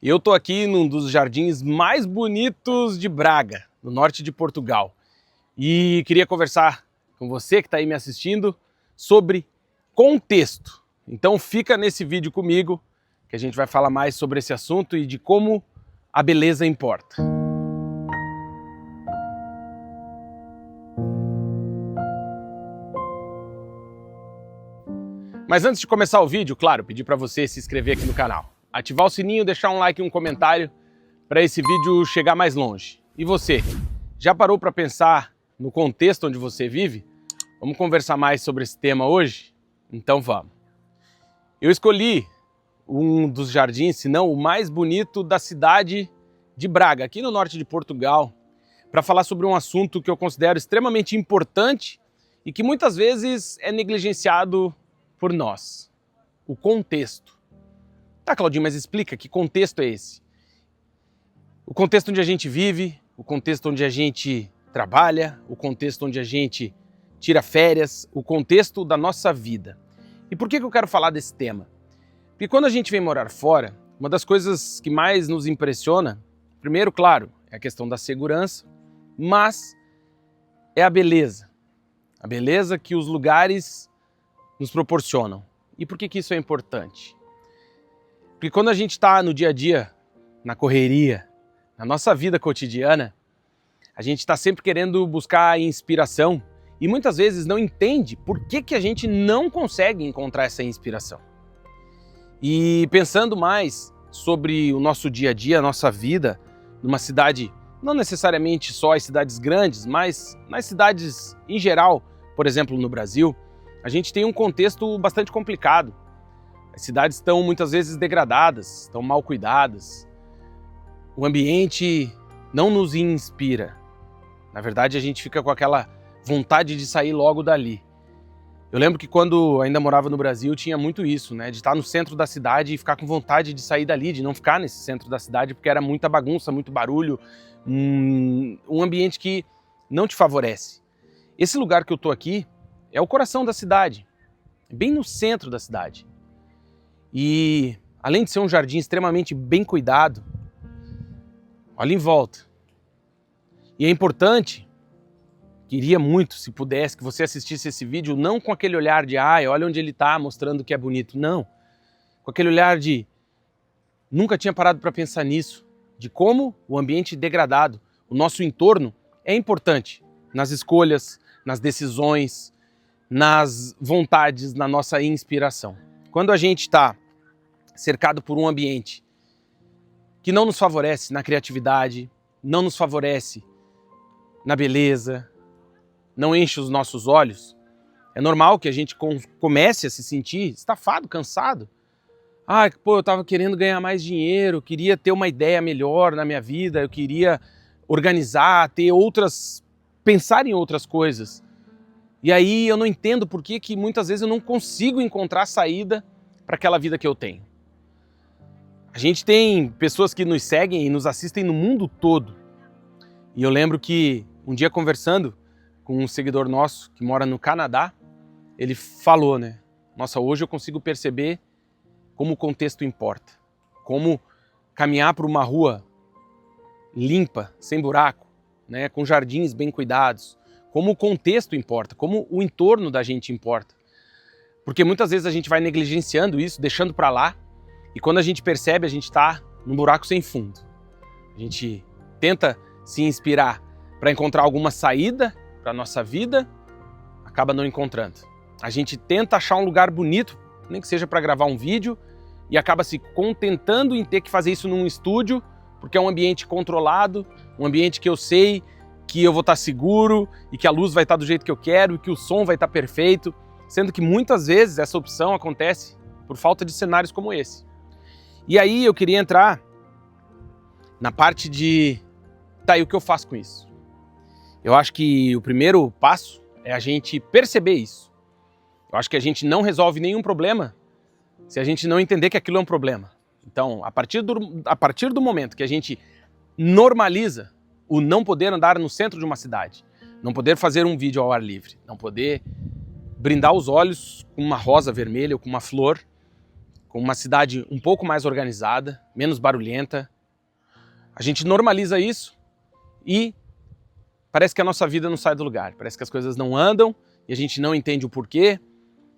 Eu estou aqui num dos jardins mais bonitos de Braga, no norte de Portugal. E queria conversar com você que está aí me assistindo sobre contexto. Então fica nesse vídeo comigo, que a gente vai falar mais sobre esse assunto e de como a beleza importa. Mas antes de começar o vídeo, claro, pedir para você se inscrever aqui no canal, ativar o sininho, deixar um like e um comentário para esse vídeo chegar mais longe. E você, já parou para pensar no contexto onde você vive? Vamos conversar mais sobre esse tema hoje? Então vamos. Eu escolhi um dos jardins, se não o mais bonito da cidade de Braga, aqui no norte de Portugal, para falar sobre um assunto que eu considero extremamente importante e que muitas vezes é negligenciado por nós: o contexto. Tá, Claudinho, mas explica que contexto é esse? O contexto onde a gente vive, o contexto onde a gente trabalha, o contexto onde a gente tira férias, o contexto da nossa vida. E por que eu quero falar desse tema? Porque quando a gente vem morar fora, uma das coisas que mais nos impressiona, primeiro, claro, é a questão da segurança, mas é a beleza. A beleza que os lugares nos proporcionam. E por que isso é importante? Porque quando a gente está no dia a dia, na correria, na nossa vida cotidiana, a gente está sempre querendo buscar inspiração e muitas vezes não entende por que a gente não consegue encontrar essa inspiração. E pensando mais sobre o nosso dia a dia, a nossa vida, numa cidade, não necessariamente só as cidades grandes, mas nas cidades em geral, por exemplo no Brasil, a gente tem um contexto bastante complicado. As cidades estão muitas vezes degradadas, estão mal cuidadas. O ambiente não nos inspira. Na verdade, a gente fica com aquela vontade de sair logo dali. Eu lembro que quando ainda morava no Brasil, tinha muito isso, né? De estar no centro da cidade e ficar com vontade de sair dali, de não ficar nesse centro da cidade, porque era muita bagunça, muito barulho, um ambiente que não te favorece. Esse lugar que eu tô aqui é o coração da cidade, bem no centro da cidade. E além de ser um jardim extremamente bem cuidado, olha em volta. E é importante, queria muito, se pudesse, que você assistisse esse vídeo não com aquele olhar de olha onde ele está, mostrando que é bonito. Não, com aquele olhar de nunca tinha parado para pensar nisso, de como o ambiente degradado, o nosso entorno é importante nas escolhas, nas decisões, nas vontades, na nossa inspiração. Quando a gente está cercado por um ambiente que não nos favorece na criatividade, não nos favorece na beleza, não enche os nossos olhos, é normal que a gente comece a se sentir estafado, cansado. Eu estava querendo ganhar mais dinheiro, queria ter uma ideia melhor na minha vida, eu queria organizar, pensar em outras coisas. E aí eu não entendo por que muitas vezes eu não consigo encontrar saída para aquela vida que eu tenho. A gente tem pessoas que nos seguem e nos assistem no mundo todo. E eu lembro que um dia conversando com um seguidor nosso que mora no Canadá, ele falou, né? Nossa, hoje eu consigo perceber como o contexto importa. Como caminhar por uma rua limpa, sem buraco, né? Com jardins bem cuidados. Como o contexto importa, como o entorno da gente importa. Porque muitas vezes a gente vai negligenciando isso, deixando para lá, e quando a gente percebe, a gente está num buraco sem fundo. A gente tenta se inspirar para encontrar alguma saída para a nossa vida, acaba não encontrando. A gente tenta achar um lugar bonito, nem que seja para gravar um vídeo, e acaba se contentando em ter que fazer isso num estúdio, porque é um ambiente controlado, um ambiente que eu sei que eu vou estar seguro e que a luz vai estar do jeito que eu quero e que o som vai estar perfeito, sendo que muitas vezes essa opção acontece por falta de cenários como esse. E aí eu queria entrar na parte de, e o que eu faço com isso? Eu acho que o primeiro passo é a gente perceber isso. Eu acho que a gente não resolve nenhum problema se a gente não entender que aquilo é um problema. Então, a partir do momento que a gente normaliza o não poder andar no centro de uma cidade, não poder fazer um vídeo ao ar livre, não poder brindar os olhos com uma rosa vermelha ou com uma flor, com uma cidade um pouco mais organizada, menos barulhenta. A gente normaliza isso e parece que a nossa vida não sai do lugar, parece que as coisas não andam e a gente não entende o porquê.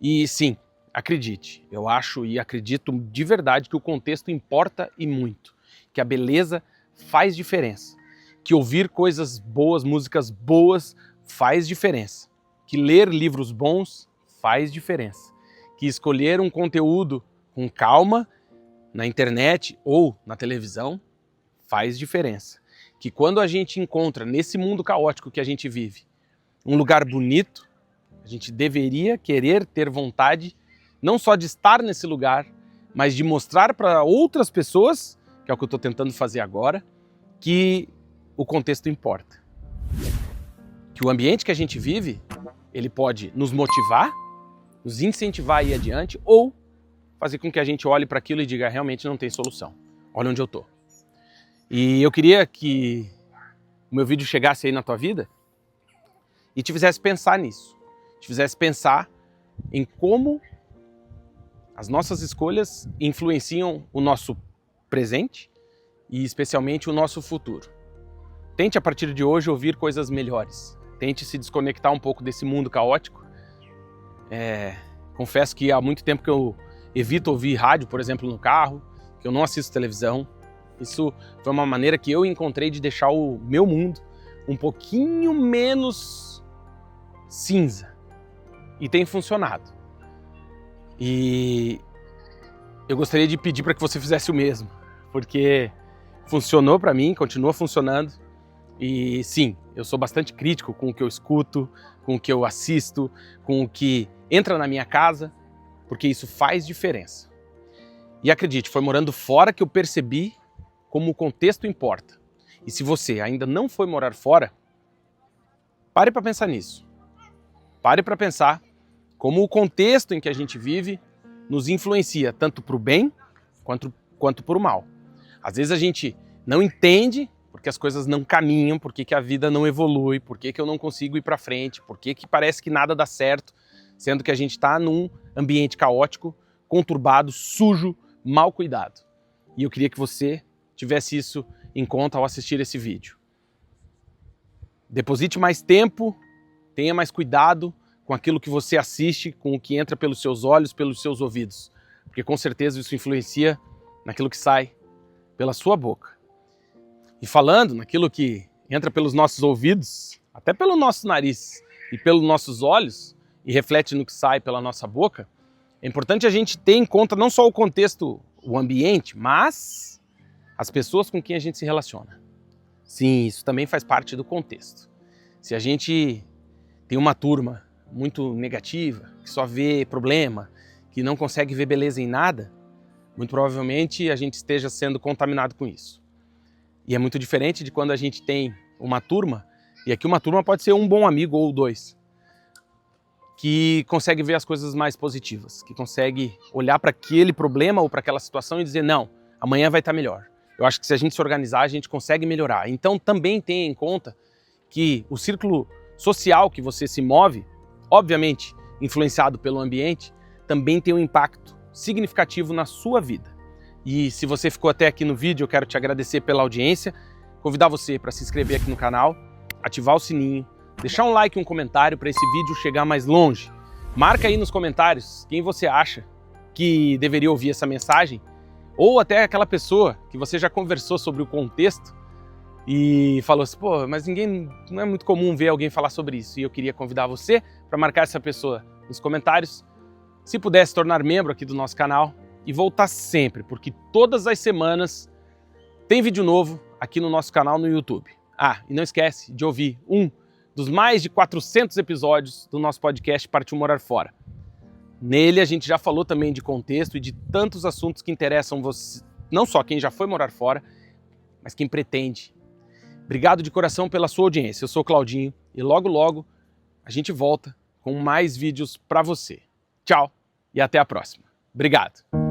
E sim, acredite, eu acho e acredito de verdade que o contexto importa e muito, que a beleza faz diferença, que ouvir coisas boas, músicas boas faz diferença, que ler livros bons faz diferença, que escolher um conteúdo com calma na internet ou na televisão faz diferença, que quando a gente encontra nesse mundo caótico que a gente vive um lugar bonito, a gente deveria querer ter vontade não só de estar nesse lugar, mas de mostrar para outras pessoas, que é o que eu estou tentando fazer agora, que o contexto importa. Que o ambiente que a gente vive, ele pode nos motivar, nos incentivar a ir adiante ou fazer com que a gente olhe para aquilo e diga, realmente não tem solução. Olha onde eu estou. E eu queria que o meu vídeo chegasse aí na tua vida e te fizesse pensar nisso. Te fizesse pensar em como as nossas escolhas influenciam o nosso presente e especialmente o nosso futuro. Tente a partir de hoje ouvir coisas melhores. Tente se desconectar um pouco desse mundo caótico. Confesso que há muito tempo que eu evito ouvir rádio, por exemplo, no carro, que eu não assisto televisão. Isso foi uma maneira que eu encontrei de deixar o meu mundo um pouquinho menos cinza. E tem funcionado. E eu gostaria de pedir para que você fizesse o mesmo, porque funcionou para mim, continua funcionando. E sim, eu sou bastante crítico com o que eu escuto, com o que eu assisto, com o que entra na minha casa, porque isso faz diferença. E acredite, foi morando fora que eu percebi como o contexto importa. E se você ainda não foi morar fora, pare para pensar nisso. Pare para pensar como o contexto em que a gente vive nos influencia tanto para o bem quanto para o mal. Às vezes a gente não entende porque as coisas não caminham, porque que a vida não evolui, porque que eu não consigo ir para frente, porque que parece que nada dá certo, sendo que a gente está num ambiente caótico, conturbado, sujo, mal cuidado. E eu queria que você tivesse isso em conta ao assistir esse vídeo. Deposite mais tempo, tenha mais cuidado com aquilo que você assiste, com o que entra pelos seus olhos, pelos seus ouvidos, porque com certeza isso influencia naquilo que sai pela sua boca. E falando naquilo que entra pelos nossos ouvidos, até pelo nosso nariz e pelos nossos olhos, e reflete no que sai pela nossa boca, é importante a gente ter em conta não só o contexto, o ambiente, mas as pessoas com quem a gente se relaciona. Sim, isso também faz parte do contexto. Se a gente tem uma turma muito negativa, que só vê problema, que não consegue ver beleza em nada, muito provavelmente a gente esteja sendo contaminado com isso. E é muito diferente de quando a gente tem uma turma, e aqui uma turma pode ser um bom amigo ou dois, que consegue ver as coisas mais positivas, que consegue olhar para aquele problema ou para aquela situação e dizer, não, amanhã vai estar melhor. Eu acho que se a gente se organizar, a gente consegue melhorar. Então também tenha em conta que o círculo social que você se move, obviamente influenciado pelo ambiente, também tem um impacto significativo na sua vida. E se você ficou até aqui no vídeo, eu quero te agradecer pela audiência, convidar você para se inscrever aqui no canal, ativar o sininho, deixar um like e um comentário para esse vídeo chegar mais longe. Marca aí nos comentários quem você acha que deveria ouvir essa mensagem, ou até aquela pessoa que você já conversou sobre o contexto e falou assim, pô, mas não é muito comum ver alguém falar sobre isso. E eu queria convidar você para marcar essa pessoa nos comentários, se puder se tornar membro aqui do nosso canal e voltar sempre, porque todas as semanas tem vídeo novo aqui no nosso canal no YouTube. Ah, e não esquece de ouvir um dos mais de 400 episódios do nosso podcast Partiu Morar Fora. Nele a gente já falou também de contexto e de tantos assuntos que interessam você, não só quem já foi morar fora, mas quem pretende. Obrigado de coração pela sua audiência. Eu sou o Claudinho e logo logo a gente volta com mais vídeos para você. Tchau e até a próxima. Obrigado.